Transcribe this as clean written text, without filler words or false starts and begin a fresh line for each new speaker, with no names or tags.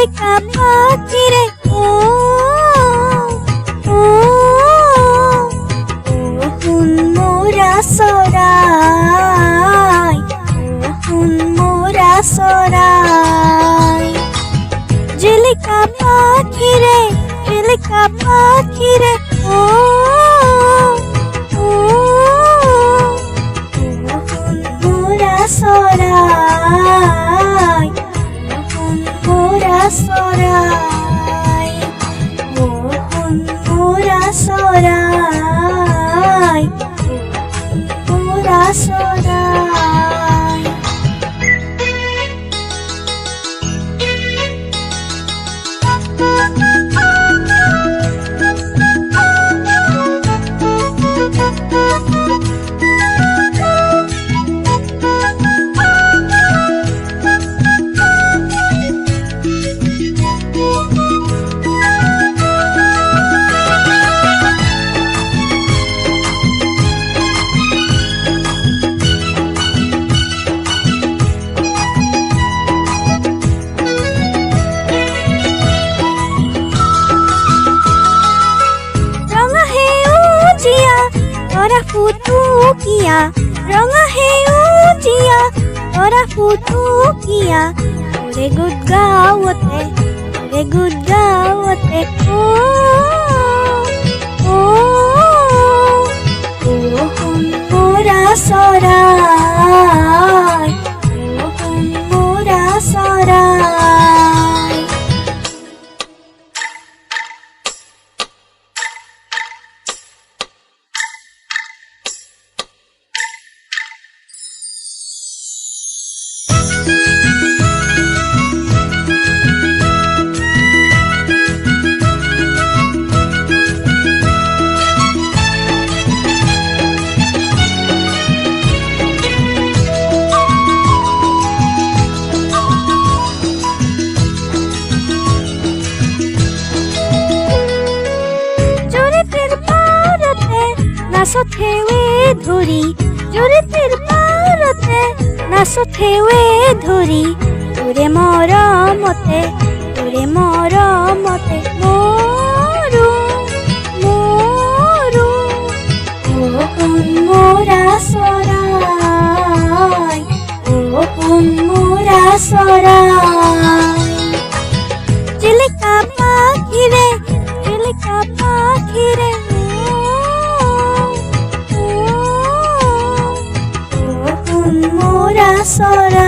চিলিকা পাখিরে ও ও শুন মোরা চৰাই শুন মোরা চৰাই চিলিকা পাখিরে ও শুন মোরা চৰাই শুন মোরা চৰাই শুন মোরা চৰাই মোরা চৰাই ফুটুকিয়া ৰঙা সেউজীয়া তৰা ফুটুকিয়া ওৰে গুড গাঁৱতে ও ও শুন মোৰা চৰাই শুন মোৰা চৰাই নাচথেৱে ধৰি জুৰিটিৰ পাৰতে নাচথেৱে ধৰি তোৰে মৰমতে মৰো শুন মোৰা চৰাই শুন মোৰা চৰাই চিলিকা পাখিৰে মোৰা চৰাই